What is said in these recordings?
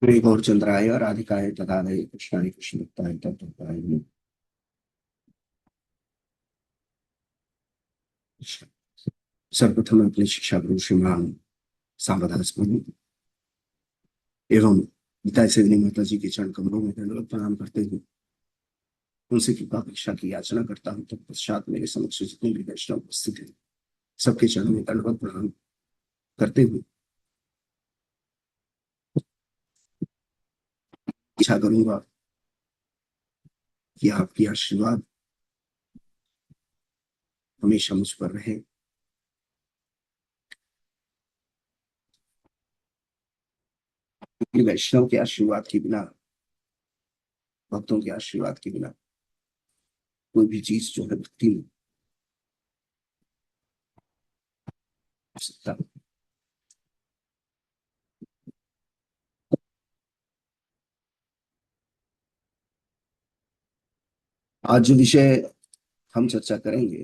श्री गौरचंद्राय राधिकाय तथालय कृष्णाय कृष्णभक्ताय तत्भक्ताय नमः। सर्वप्रथम अपने शिक्षा गुरु श्रीमान सांबदास गुरु एवं गीता सेवनी माता जी के चरण कमलों में दंडवत प्रणाम करते हुए उनसे कृपा भिक्षा की याचना करता हूँ। तत्पश्चात मेरे समक्ष जितने भी वैष्णव उपस्थित हैं सबके चरणों में दंडवत प्रणाम करते हुए इच्छा करूंगा कि आपकी आशीर्वाद हमेशा मुझ पर रहे। क्योंकि वैष्णव के आशीर्वाद के बिना, भक्तों के आशीर्वाद के बिना कोई भी चीज जो है भक्ति नहीं हो सकता। आज जो विषय हम चर्चा करेंगे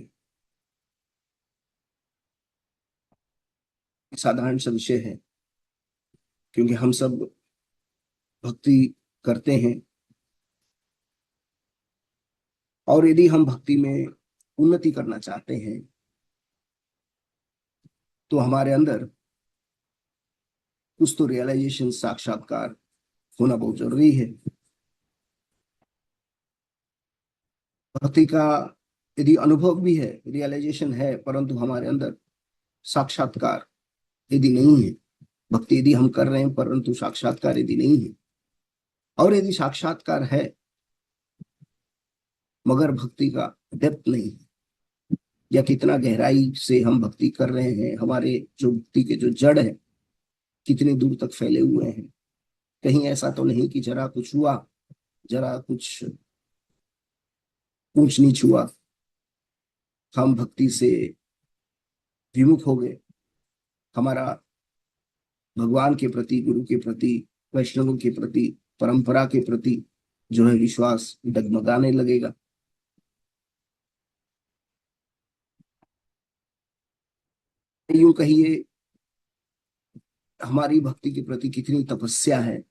साधारण सा विषय है, क्योंकि हम सब भक्ति करते हैं और यदि हम भक्ति में उन्नति करना चाहते हैं तो हमारे अंदर कुछ तो रियलाइजेशन, साक्षात्कार होना बहुत जरूरी है। भक्ति का यदि अनुभव भी है, रियलाइजेशन है, परंतु हमारे अंदर साक्षात्कार यदि नहीं है, भक्ति यदि हम कर रहे हैं परंतु साक्षात्कार यदि नहीं है, और यदि साक्षात्कार है मगर भक्ति का डेप्थ नहीं है, या कितना गहराई से हम भक्ति कर रहे हैं, हमारे जो भक्ति के जो जड़ है कितनी दूर तक फैले हुए हैं, कहीं ऐसा तो नहीं कि जरा कुछ हुआ, जरा कुछ ऊंच नीच हुआ, हम भक्ति से विमुख हो गए, हमारा भगवान के प्रति, गुरु के प्रति, वैष्णवों के प्रति, परंपरा के प्रति जो है विश्वास डगमगाने लगेगा। यूं कहिए हमारी भक्ति के प्रति कितनी तपस्या है,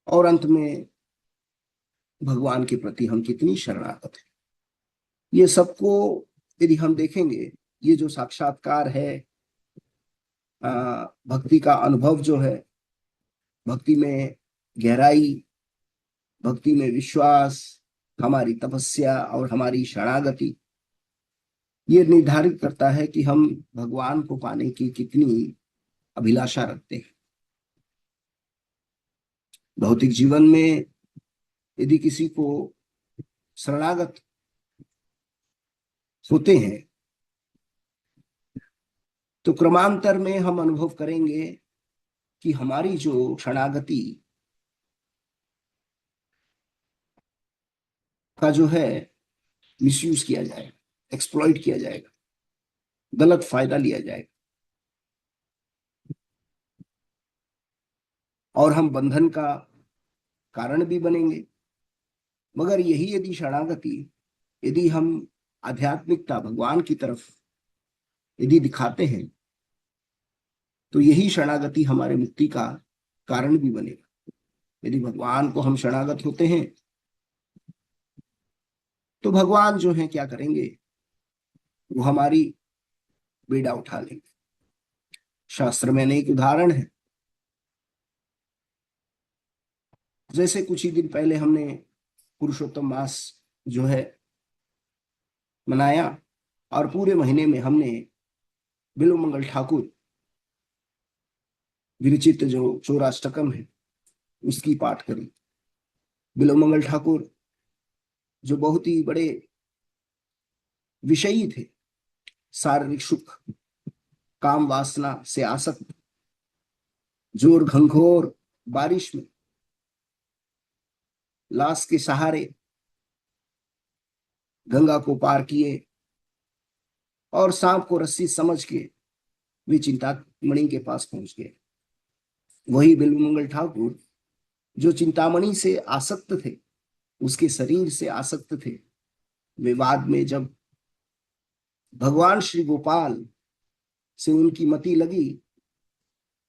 और अंत में भगवान के प्रति हम कितनी शरणागत हैं। ये सबको यदि हम देखेंगे, ये जो साक्षात्कार है, भक्ति का अनुभव जो है, भक्ति में गहराई, भक्ति में विश्वास, हमारी तपस्या और हमारी शरणागति, ये निर्धारित करता है कि हम भगवान को पाने की कितनी अभिलाषा रखते हैं। भौतिक जीवन में यदि किसी को शरणागत होते हैं तो क्रमांतर में हम अनुभव करेंगे कि हमारी जो शरणागति का जो है मिसयूज किया जाएगा, एक्सप्लॉइट किया जाएगा, गलत फायदा लिया जाएगा, और हम बंधन का कारण भी बनेंगे। मगर यही यदि शरणागति, यदि हम आध्यात्मिकता भगवान की तरफ यदि दिखाते हैं तो यही शरणागति हमारे मुक्ति का कारण भी बनेगा। यदि भगवान को हम शरणागत होते हैं तो भगवान जो है क्या करेंगे, वो हमारी बेड़ा उठा लेंगे। शास्त्र में अनेक उदाहरण है। जैसे कुछ ही दिन पहले हमने पुरुषोत्तम मास जो है मनाया, और पूरे महीने में हमने बिल्व मंगल ठाकुर विरचित जो चौराष्टकम है उसकी पाठ करी। बिल्व मंगल ठाकुर जो बहुत ही बड़े विषयी थे, शारीरिक सुख, काम वासना से आसक्त, जोर घंघोर बारिश में लाश के सहारे गंगा को पार किए, और सांप को रस्सी समझ के वे चिंतामणि के पास पहुंच गए। वही बिल्वमंगल ठाकुर जो चिंतामणि से आसक्त थे, उसके शरीर से आसक्त थे, वे बाद में जब भगवान श्री गोपाल से उनकी मति लगी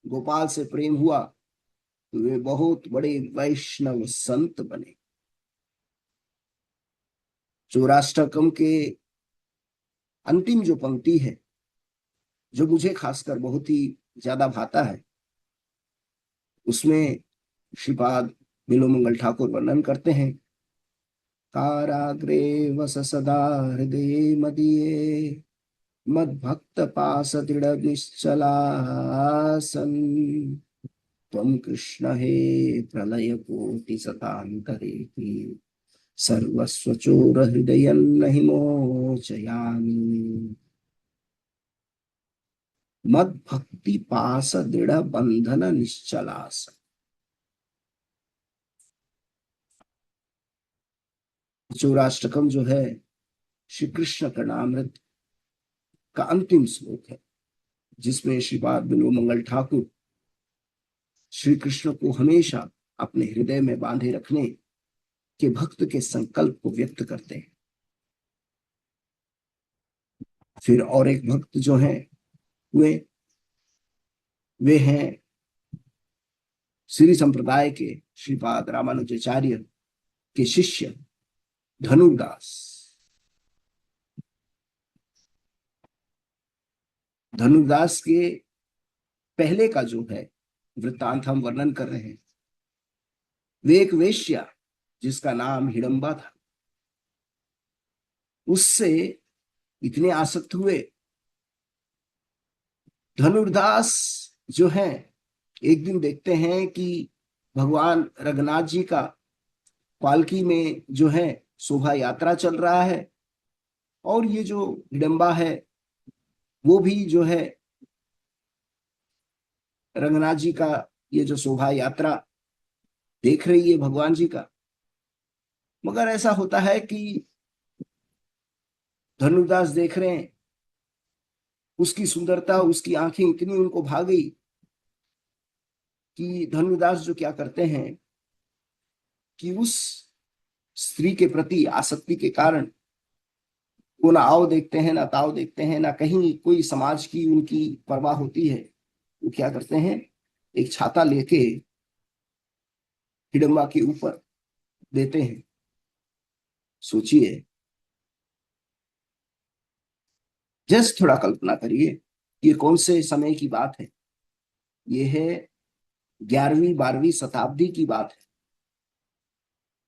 गोपाल से प्रेम हुआ तो वे बहुत बड़े वैष्णव संत बने। चौराष्टकम के अंतिम जो पंक्ति है, जो मुझे खासकर बहुत ही ज्यादा भाता है, उसमें श्रीपाद बिल्वमंगल ठाकुर वर्णन करते हैं, काराग्रे वस सदा हृदये मदीये मद्भक्त पास दृढ़ निश्चलासन त्वं कृष्ण हे प्रलय कोटि सतांतरेति सर्वस्व चोर हृदय नहि मोचयामि। मद भक्ति पास दृढ़ बंधन निश्चलास। चौराष्टकम जो है श्री कृष्ण कर्णामृत का अंतिम श्लोक है, जिसमें श्रीपाद बिल्वमंगल ठाकुर श्री कृष्ण को हमेशा अपने हृदय में बांधे रखने के भक्त के संकल्प को व्यक्त करते हैं। फिर और एक भक्त जो है वे हैं श्री संप्रदाय के श्रीपाद रामानुजाचार्य के शिष्य धनुर्दास। धनुर्दास के पहले का जो है वृत्तांत हम वर्णन कर रहे हैं। वे एक वेश्या जिसका नाम हिडम्बा था, उससे इतने आसक्त हुए। धनुर्दास जो है एक दिन देखते हैं कि भगवान रघुनाथ जी का पालकी में जो है शोभा यात्रा चल रहा है, और ये जो हिडम्बा है वो भी जो है रंगनाथ जी का ये जो शोभा यात्रा देख रही है भगवान जी का। मगर ऐसा होता है कि धनुर्दास देख रहे हैं, उसकी सुंदरता, उसकी आंखें इतनी उनको भा गई कि धनुर्दास जो क्या करते हैं कि उस स्त्री के प्रति आसक्ति के कारण वो ना आओ देखते हैं, ना ताव देखते हैं, ना कहीं कोई समाज की उनकी परवाह होती है। वो क्या करते हैं, एक छाता लेके हिडम्बा के ऊपर देते हैं। सोचिए, जस्ट थोड़ा कल्पना करिए, ये कौन से समय की बात है। ये है 11वीं 12वीं शताब्दी की बात है,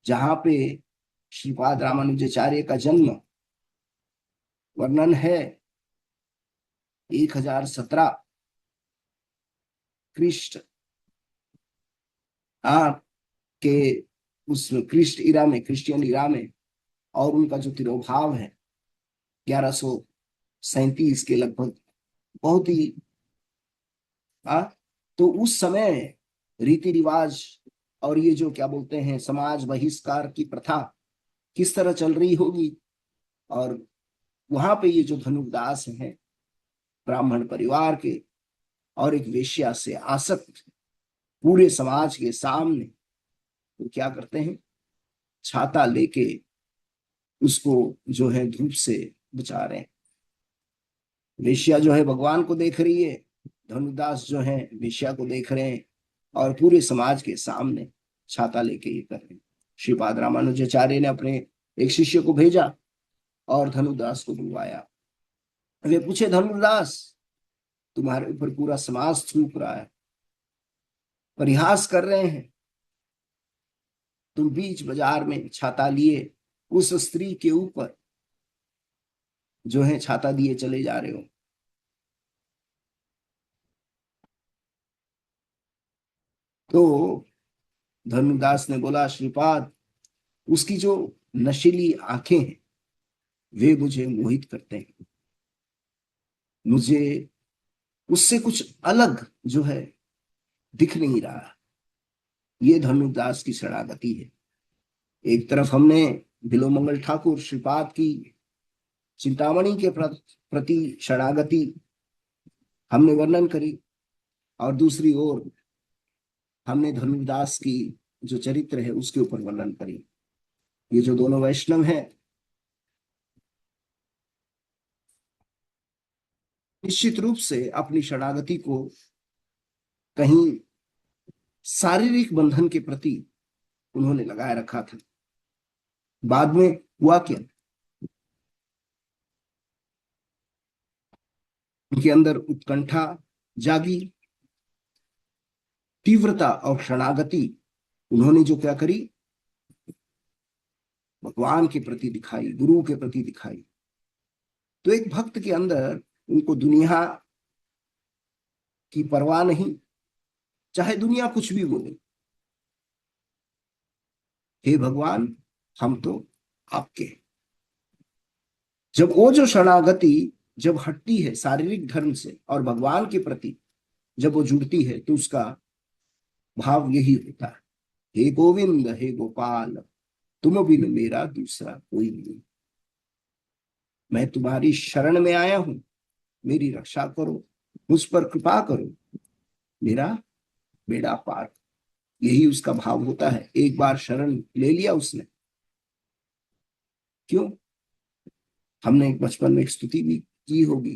जहां पे श्रीपाद रामानुजाचार्य का जन्म वर्णन है 1017 ख्रीष्ट के उस क्रिस्ट इरा में, क्रिश्चियन इरा में, और उनका जो तिरोभाव है 1137 के लगभग, बहुत ही तो उस समय रीति रिवाज और ये जो क्या बोलते हैं समाज बहिष्कार की प्रथा किस तरह चल रही होगी। और वहां पे ये जो धनुर्दास हैं ब्राह्मण परिवार के और एक वेश्या से आसक्त पूरे समाज के सामने, तो क्या करते हैं, छाता लेके उसको जो है धूप से बचा रहे हैं। वेश्या जो है भगवान को देख रही है, धनुर्दास जो है वेश्या को देख रहे हैं, और पूरे समाज के सामने छाता लेके ये कर रहे हैं। श्रीपाद रामानुजाचार्य ने अपने एक शिष्य को भेजा और धनुर्दास को बुलवाया। वे पूछे, धनुर्दास, तुम्हारे ऊपर पूरा समाज थूक रहा है, परिहास कर रहे हैं, तुम बीच बाजार में छाता लिए उस स्त्री के ऊपर जो है छाता दिए चले जा रहे हो। तो धनुर्दास ने बोला, श्रीपाद, उसकी जो नशीली आंखें हैं वे मुझे मोहित करते हैं, मुझे उससे कुछ अलग जो है दिख नहीं रहा। ये धनुर्दास की शरणागति है। एक तरफ हमने बिल्वमंगल ठाकुर श्रीपाद की चिंतामणि के प्रति शरणागति हमने वर्णन करी, और दूसरी ओर हमने धनुर्दास की जो चरित्र है उसके ऊपर वर्णन करी। ये जो दोनों वैष्णव हैं निश्चित रूप से अपनी शरणागति को कहीं शारीरिक बंधन के प्रति उन्होंने लगाए रखा था। बाद में हुआ क्या, उनके अंदर उत्कंठा जागी, तीव्रता और शरणागति उन्होंने जो क्या करी, भगवान के प्रति दिखाई, गुरु के प्रति दिखाई। तो एक भक्त के अंदर उनको दुनिया की परवाह नहीं, चाहे दुनिया कुछ भी बोले, हे भगवान हम तो आपके हैं। जब वो जो शरणागति जब हटती है शारीरिक धर्म से और भगवान के प्रति जब वो जुड़ती है, तो उसका भाव यही होता है, हे गोविंद हे गोपाल तुम बिन मेरा दूसरा कोई नहीं, मैं तुम्हारी शरण में आया हूं, मेरी रक्षा करो, मुझ पर कृपा करो, मेरा बेड़ा पार। यही उसका भाव होता है। एक बार शरण ले लिया उसने, क्यों, हमने एक बचपन में एक स्तुति भी की होगी,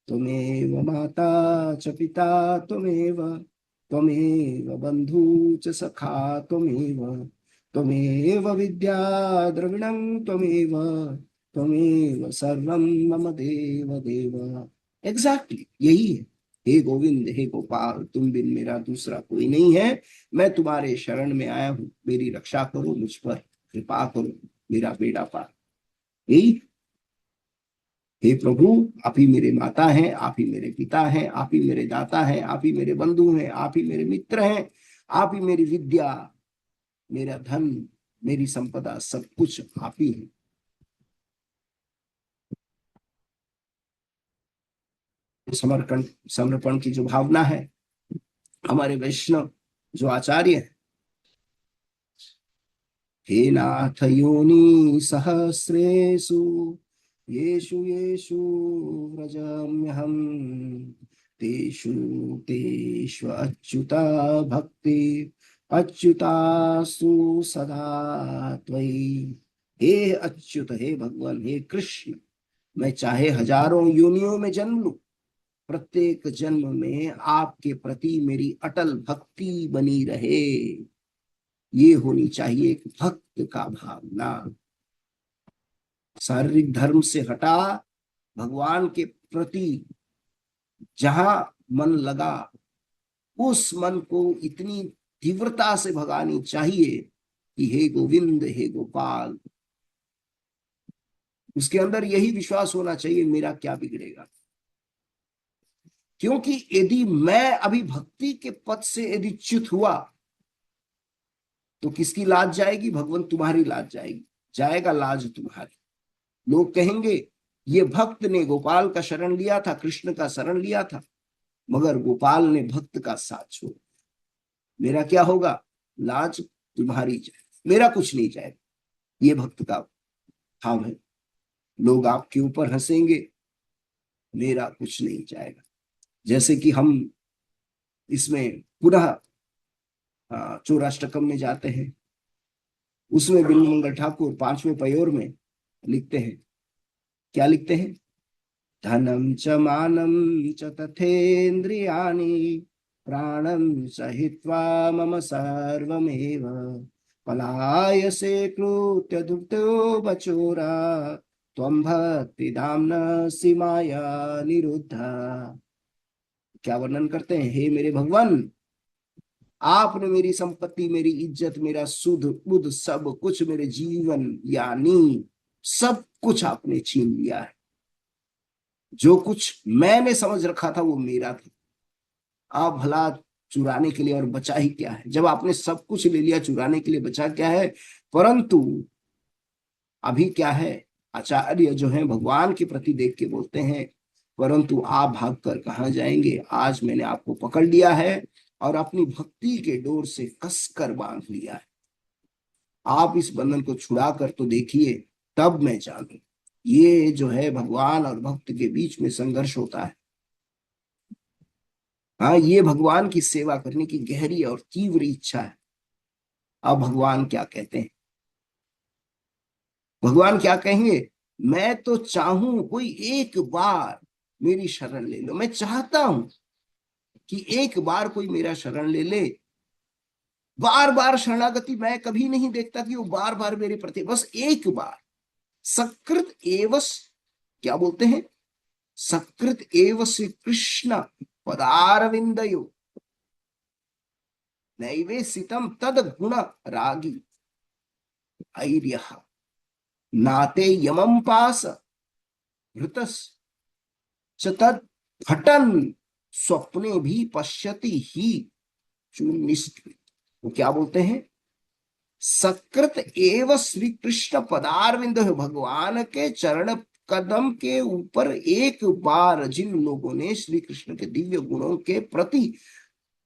त्वमेव माता च पिता त्वमेव, त्वमेव बंधु च सखा त्वमेव, त्वमेव विद्या द्रविणं त्वमेव, त्वमेव सर्वं मम देव देव। एग्जैक्टली यही है, हे गोविंद हे गोपाल तुम बिन मेरा दूसरा कोई नहीं है, मैं तुम्हारे शरण में आया हूं, मेरी रक्षा करो, मुझ पर कृपा करो, मेरा बेड़ा पार। यही, हे प्रभु आप ही मेरे माता हैं, आप ही मेरे पिता हैं, आप ही मेरे दाता हैं, आप ही मेरे बंधु हैं, आप ही मेरे मित्र हैं, आप ही मेरी विद्या, मेरा धन, मेरी संपदा, सब कुछ आप ही है। समर्पण समर्पण की जो भावना है, हमारे वैष्णव जो आचार्य है, हे नाथ योनि सहस्रेषु येषु येषु व्रजाम्यहम्, तेषु तेषु अच्युता भक्ति अच्युतासु सदा त्वयि। हे अच्युत हे भगवान हे कृष्ण, मैं चाहे हजारों योनियों में जन्म लूं, प्रत्येक जन्म में आपके प्रति मेरी अटल भक्ति बनी रहे, ये होनी चाहिए एक भक्त का भावना। शारीरिक धर्म से हटा, भगवान के प्रति जहां मन लगा, उस मन को इतनी तीव्रता से भगानी चाहिए कि हे गोविंद हे गोपाल, उसके अंदर यही विश्वास होना चाहिए मेरा क्या बिगड़ेगा। क्योंकि यदि मैं अभी भक्ति के पद से यदि च्युत हुआ, तो किसकी लाज जाएगी, भगवान तुम्हारी लाज जाएगी, जाएगा लाज तुम्हारी। लोग कहेंगे ये भक्त ने गोपाल का शरण लिया था, कृष्ण का शरण लिया था, मगर गोपाल ने भक्त का साथ छोड़ा, मेरा क्या होगा, लाज तुम्हारी जाए, मेरा कुछ नहीं जाएगा। ये भक्त का भाव है। लोग आपके ऊपर हंसेंगे, मेरा कुछ नहीं जाएगा। जैसे कि हम इसमें पुनः चौराष्टकम में जाते हैं, उसमें बिल्वमंगल ठाकुर पांचवें पयोर में लिखते हैं, क्या लिखते हैं, धनम च मानम च तथेन्द्रियाणि प्राणम सहित्वा मम सर्वमेव, पलायसे कृत्य दुग्धो बचोरा, त्वं भक्ति धाम्नसि माया निरुद्धा। क्या वर्णन करते हैं, हे मेरे भगवान, आपने मेरी संपत्ति, मेरी इज्जत, मेरा सुध बुध सब कुछ, मेरे जीवन यानी सब कुछ आपने छीन लिया है। जो कुछ मैंने समझ रखा था वो मेरा था, आप भला चुराने के लिए और बचा ही क्या है। जब आपने सब कुछ ले लिया, चुराने के लिए बचा क्या है। परंतु अभी क्या है, आचार्य जो है भगवान के प्रति देख के बोलते हैं, परंतु आप भागकर कहाँ जाएंगे, आज मैंने आपको पकड़ लिया है और अपनी भक्ति के डोर से कसकर बांध लिया है। आप इस बंधन को छुड़ा कर तो देखिए, तब मैं जानू। ये जो है भगवान और भक्त के बीच में संघर्ष होता है। हाँ, ये भगवान की सेवा करने की गहरी और तीव्र इच्छा है। अब भगवान क्या कहते हैं, भगवान क्या कहेंगे, मैं तो चाहूं कोई एक बार मेरी शरण ले लो, मैं चाहता हूं, कि एक बार कोई मेरा शरण ले ले, बार बार शरणागति मैं कभी नहीं देखता कि वो बार बार मेरे प्रति, बस एक बार। सकृत एवं, क्या बोलते हैं, सकृत एव श्री कृष्ण पदारविंदयो नैवेशितम तद गुण रागी ऐर्य नाते यमं पास घृतस च तद घटन स्वप्ने भी पश्यति ही चूनिष्ठ। वो क्या बोलते हैं, सकृत एव श्री कृष्ण पदारविंद, भगवान के चरण कदम के ऊपर एक बार जिन लोगों ने श्री कृष्ण के दिव्य गुणों के प्रति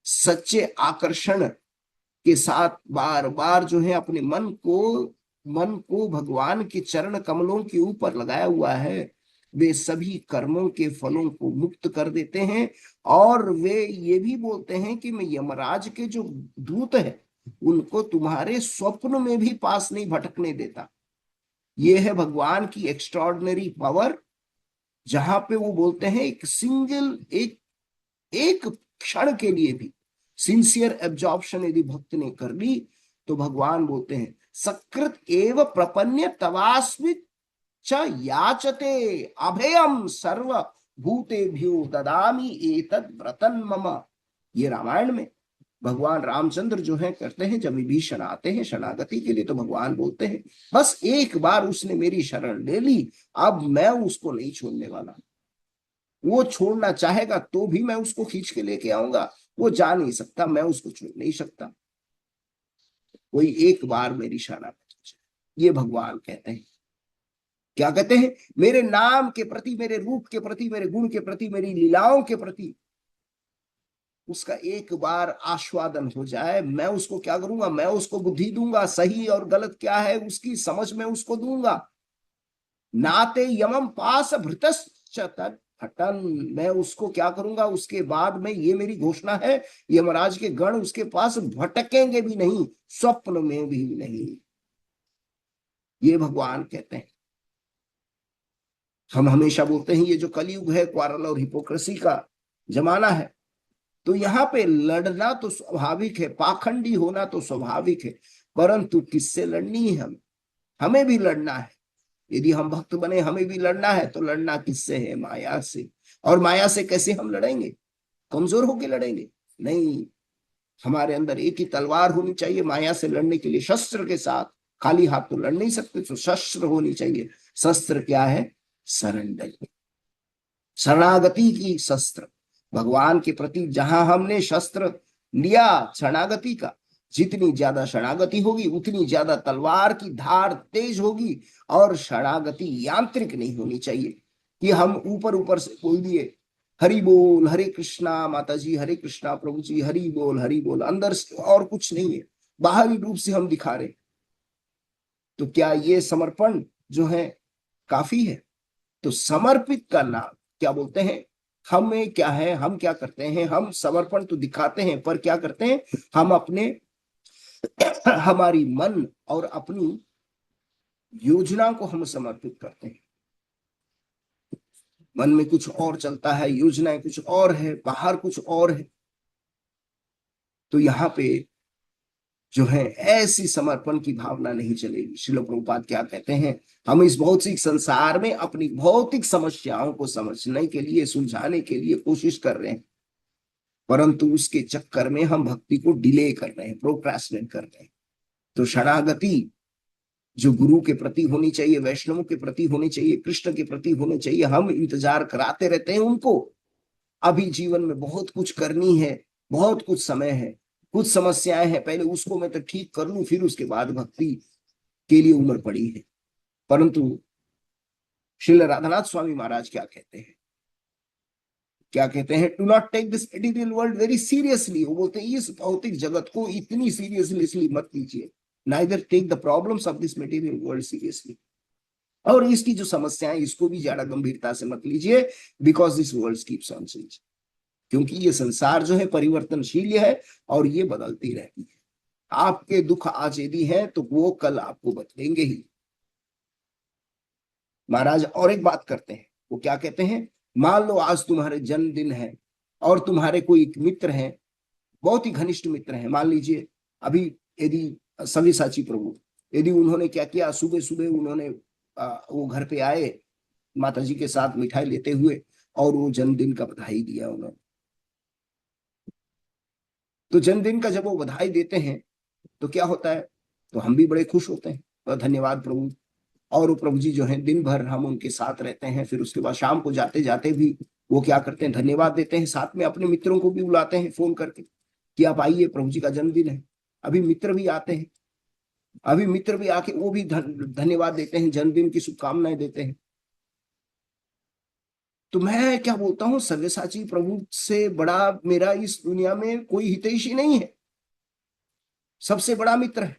सच्चे आकर्षण के साथ बार बार जो है अपने मन को भगवान के चरण कमलों के ऊपर लगाया हुआ है, वे सभी कर्मों के फलों को मुक्त कर देते हैं। और वे ये भी बोलते हैं कि मैं यमराज के जो दूत है उनको तुम्हारे स्वप्न में भी पास नहीं भटकने देता। ये है भगवान की एक्स्ट्रॉर्डिनरी पावर, जहां पे वो बोलते हैं एक एक क्षण के लिए भी सिंसियर एब्जॉर्प्शन यदि भक्त ने कर ली तो भगवान बोलते हैं सकृत एव प्रपन्य तवास्मित च याचते अभयम सर्व भूतेभ्यो ददामि एतद व्रतन मम। ये रामायण में भगवान रामचंद्र जो है करते हैं, जब विभीषण आते हैं शरणागति के लिए तो भगवान बोलते हैं बस एक बार उसने मेरी शरण ले ली, अब मैं उसको नहीं छोड़ने वाला। वो छोड़ना चाहेगा तो भी मैं उसको खींच के लेके आऊंगा, वो जा नहीं सकता, मैं उसको छोड़ नहीं सकता। कोई एक बार मेरी शरणागति, ये भगवान कहते हैं। क्या कहते हैं, मेरे नाम के प्रति, मेरे रूप के प्रति, मेरे गुण के प्रति, मेरी लीलाओं के प्रति उसका एक बार आस्वादन हो जाए, मैं उसको क्या करूंगा, मैं उसको बुद्धि दूंगा, सही और गलत क्या है उसकी समझ में उसको दूंगा। नाते यमम पास भृतश्च तत् हटन, मैं उसको क्या करूंगा, उसके बाद में ये मेरी घोषणा है, यमराज के गण उसके पास भटकेंगे भी नहीं, स्वप्न में भी नहीं। ये भगवान कहते हैं। हम हमेशा बोलते हैं ये जो कलयुग है क्वारल और हिपोक्रेसी का जमाना है, तो यहाँ पे लड़ना तो स्वाभाविक है, पाखंडी होना तो स्वाभाविक है, परंतु किससे लड़नी है, हमें भी लड़ना है। यदि हम भक्त बने हमें भी लड़ना है तो लड़ना किससे है, माया से। और माया से कैसे हम लड़ेंगे, कमजोर होके लड़ेंगे नहीं, हमारे अंदर एक ही तलवार होनी चाहिए माया से लड़ने के लिए, शस्त्र के साथ। खाली हाथ तो लड़ नहीं सकते, तो शस्त्र होनी चाहिए। शस्त्र क्या है, सरेंडर, शरणागति की शस्त्र। भगवान के प्रति जहां हमने शस्त्र लिया शरणागति का, जितनी ज्यादा शरणागति होगी उतनी ज्यादा तलवार की धार तेज होगी। और शरणागति यांत्रिक नहीं होनी चाहिए कि हम ऊपर ऊपर से बोल दिए हरि बोल हरे कृष्णा माता जी, हरे कृष्णा प्रभु जी, हरि बोल, अंदर से और कुछ नहीं है, बाहरी रूप से हम दिखा रहे। तो क्या ये समर्पण जो है काफी है? तो समर्पित का नाम क्या बोलते हैं, हमें क्या है, हम क्या करते हैं, हम समर्पण तो दिखाते हैं पर क्या करते हैं, हम अपने हमारी मन और अपनी योजना को हम समर्पित करते हैं। मन में कुछ और चलता है, योजनाएं कुछ और है, बाहर कुछ और है। तो यहाँ पे जो है ऐसी समर्पण की भावना नहीं चलेगी। श्रील प्रभुपाद क्या कहते हैं, हम इस भौतिक संसार में अपनी भौतिक समस्याओं को समझने के लिए, सुलझाने के लिए कोशिश कर रहे हैं, परंतु उसके चक्कर में हम भक्ति को डिले कर रहे हैं, प्रोक्रेस्टिनेट कर रहे हैं। तो शरणागति जो गुरु के प्रति होनी चाहिए, वैष्णवों के प्रति होनी चाहिए, कृष्ण के प्रति होनी चाहिए, हम इंतजार कराते रहते हैं उनको। अभी जीवन में बहुत कुछ करनी है, बहुत कुछ समय है, कुछ समस्याएं हैं, पहले उसको मैं तो ठीक कर लूं, फिर उसके बाद भक्ति के लिए उम्र पड़ी है। परंतु श्रील राधानाथ स्वामी महाराज क्या कहते हैं, क्या कहते हैं, do not take this material world very seriously. वो बोलते हैं इस भौतिक जगत को इतनी सीरियसली मत लीजिए, neither take the problems of this material world seriously, और इसकी जो समस्याएं इसको भी ज्यादा गंभीरता से मत लीजिए, because this world keeps on changing, क्योंकि ये संसार जो है परिवर्तनशील है और ये बदलती रहती है। आपके दुख आज यदि है तो वो कल आपको बदलेंगे ही। महाराज और एक बात करते हैं, वो क्या कहते हैं, मान लो आज तुम्हारे जन्मदिन है और तुम्हारे कोई मित्र हैं, बहुत ही घनिष्ठ मित्र हैं, मान लीजिए अभी यदि सव्यसाची प्रभु, यदि उन्होंने क्या किया, सुबह सुबह उन्होंने वो घर पे आए माता जी के साथ मिठाई लेते हुए, और वो जन्मदिन का बधाई दिया उन्होंने। तो जन्मदिन का जब वो बधाई देते हैं तो क्या होता है, तो हम भी बड़े खुश होते हैं, तो धन्यवाद प्रभु। और वो प्रभु जी जो है दिन भर हम उनके साथ रहते हैं, फिर उसके बाद शाम को जाते जाते भी वो क्या करते हैं, धन्यवाद देते हैं, साथ में अपने मित्रों को भी बुलाते हैं फोन करके कि आप आइए, प्रभु जी का जन्मदिन है। अभी मित्र भी आते हैं, अभी मित्र भी आके वो भी धन्यवाद देते हैं, जन्मदिन की शुभकामनाएं देते हैं। तो मैं क्या बोलता हूँ, सव्यसाची प्रभु से बड़ा मेरा इस दुनिया में कोई हितैषी नहीं है, सबसे बड़ा मित्र है।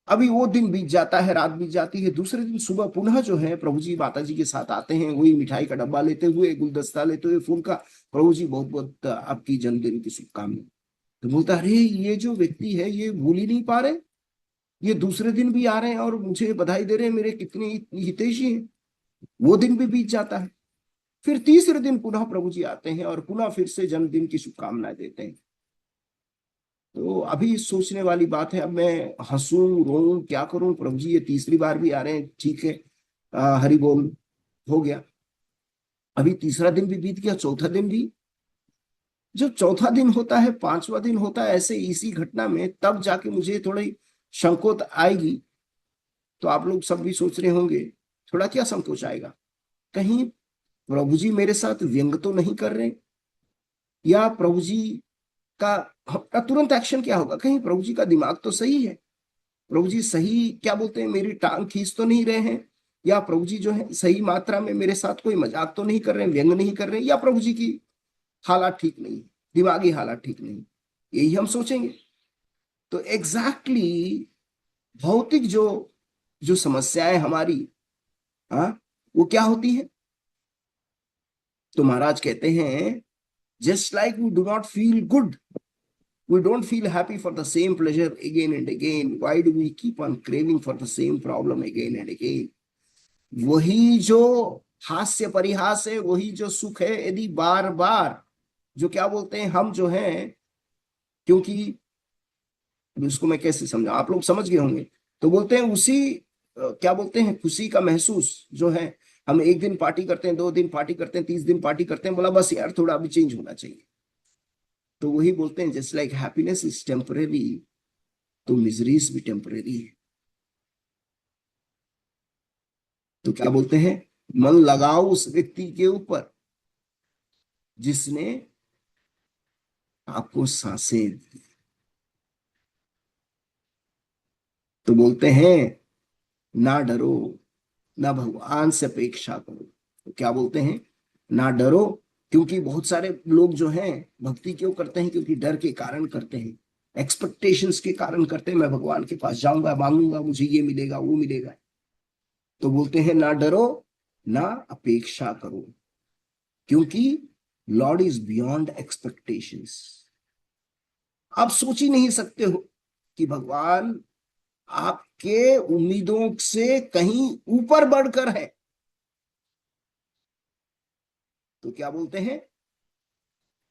अभी वो दिन बीत जाता है, रात बीत जाती है, दूसरे दिन सुबह पुनः जो है प्रभु जी माता जी के साथ आते हैं, वही मिठाई का डब्बा लेते हुए, गुलदस्ता लेते हुए फूल का, प्रभु जी बहुत बहुत आपकी जन्मदिन की शुभकामनाएं। तो बोलता अरे ये जो व्यक्ति है ये भूल ही नहीं पा रहे, ये दूसरे दिन भी आ रहे हैं और मुझे बधाई दे रहे हैं, मेरे कितने हितैषी हैं। वो दिन भी बीत जाता है, फिर तीसरे दिन पुनः प्रभु जी आते हैं और पुनः फिर से जन्मदिन की शुभकामनाएं देते हैं। तो अभी सोचने वाली बात है, अब मैं हंसूं रोऊं क्या करूं, प्रभु जी ये तीसरी बार भी आ रहे हैं, ठीक है, हरि बोल हो गया, अभी तीसरा दिन भी बीत गया, चौथा दिन भी। जो चौथा दिन होता है, पांचवा दिन होता है, ऐसे इसी घटना में तब जाके मुझे थोड़ी संकोच आएगी। तो आप लोग सब भी सोच रहे होंगे थोड़ा क्या संकोच आएगा, कहीं प्रभु जी मेरे साथ व्यंग तो नहीं कर रहे, या प्रभु जी का तुरंत एक्शन क्या होगा, कहीं प्रभु जी का दिमाग तो सही है, प्रभु जी सही क्या बोलते हैं मेरी टांग खींच तो नहीं रहे हैं, या प्रभु जी जो है सही मात्रा में मेरे साथ कोई मजाक तो नहीं कर रहे हैं, व्यंग नहीं कर रहे हैं, या प्रभु जी की हालात ठीक नहीं, दिमागी हालात ठीक नहीं, यही हम सोचेंगे। तो एग्जैक्टली भौतिक जो जो समस्याएं हमारी, हाँ, वो क्या होती है। तो महाराज कहते हैं just like we do not feel good, we don't feel happy for the same pleasure again and again, why do we keep on craving for the same problem again and again। वही जो हास्य परिहास है, वही जो सुख है, यदि बार बार जो क्या बोलते हैं हम जो हैं, क्योंकि उसको मैं कैसे समझा, आप लोग समझ गए होंगे। तो बोलते हैं उसी क्या बोलते हैं खुशी का महसूस जो है, हम एक दिन पार्टी करते हैं, 2 दिन पार्टी करते हैं, 30 दिन पार्टी करते हैं, बोला बस यार थोड़ा अभी चेंज होना चाहिए। तो वही बोलते हैं just like happiness is temporary, तो मिजरीज भी टेम्परेरी है। तो क्या बोलते हैं, मन लगाओ उस व्यक्ति के ऊपर जिसने आपको सांसें दी। तो बोलते हैं ना डरो, ना भगवान से अपेक्षा करो। तो क्या बोलते हैं, ना डरो, क्योंकि बहुत सारे लोग जो हैं भक्ति क्यों करते हैं, क्योंकि डर के कारण करते हैं, एक्सपेक्टेशंस के कारण करते हैं, मैं भगवान के पास जाऊंगा, मांगूंगा, मुझे ये मिलेगा वो मिलेगा। तो बोलते हैं ना डरो, ना अपेक्षा करो, क्योंकि लॉर्ड इज बियॉन्ड एक्सपेक्टेशंस। आप सोच ही नहीं सकते हो कि भगवान आपके उम्मीदों से कहीं ऊपर बढ़कर है। तो क्या बोलते हैं,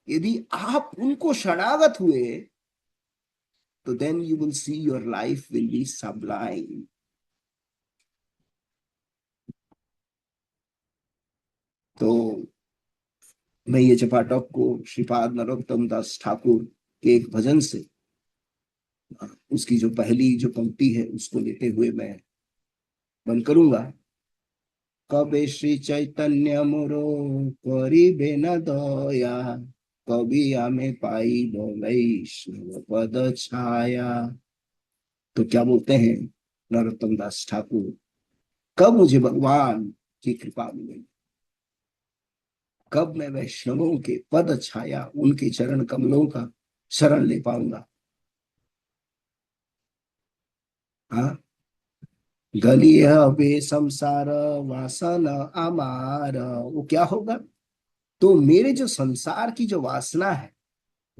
यदि आप उनको शरणागत हुए तो then you will see your life will be sublime. तो मैं ये चपाटक को श्रीपाद नरोत्तम दास ठाकुर के एक भजन से उसकी जो पहली जो पंक्ति है उसको लेते हुए मैं बंद करूंगा। कबे श्री चैतन्य मोरो करिबे न दया, कभी हमें पाई वैष्णव पद छाया। तो क्या बोलते हैं नरोत्तम दास ठाकुर, कब मुझे भगवान की कृपा मिलेगी, कब मैं वैष्णवों के पद छाया उनके चरण कमलों का शरण ले पाऊंगा। हाँ, गली अबे संसार वासना अमार, वो क्या होगा, तो मेरे जो संसार की जो वासना है,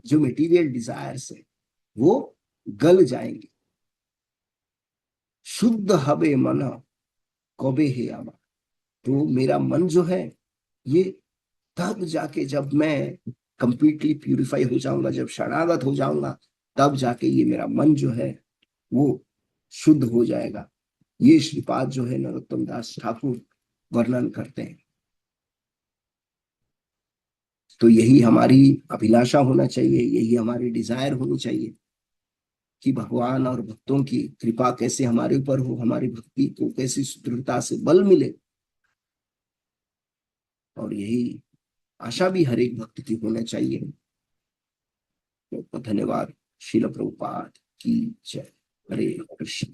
जो मटेरियल डिजायर्स है, वो गल जाएंगे। शुद्ध हबे मन कबे है आमा, तो मेरा मन जो है ये तब जाके जब मैं कंप्लीटली प्यूरिफाई हो जाऊंगा, जब शरणागत हो जाऊंगा, तब जाके ये मेरा मन जो है वो शुद्ध हो जाएगा। ये श्रीपाद जो है नरोत्तम दास ठाकुर वर्णन करते हैं। तो यही हमारी अभिलाषा होना चाहिए, यही हमारी डिजायर होनी चाहिए कि भगवान और भक्तों की कृपा कैसे हमारे ऊपर हो, हमारी भक्ति को कैसे सुदृढ़ता से बल मिले। और यही आशा भी हर एक भक्त की होना चाहिए। तो धन्यवाद। शिल प्रभुपाद की जय। हरे कृष्ण।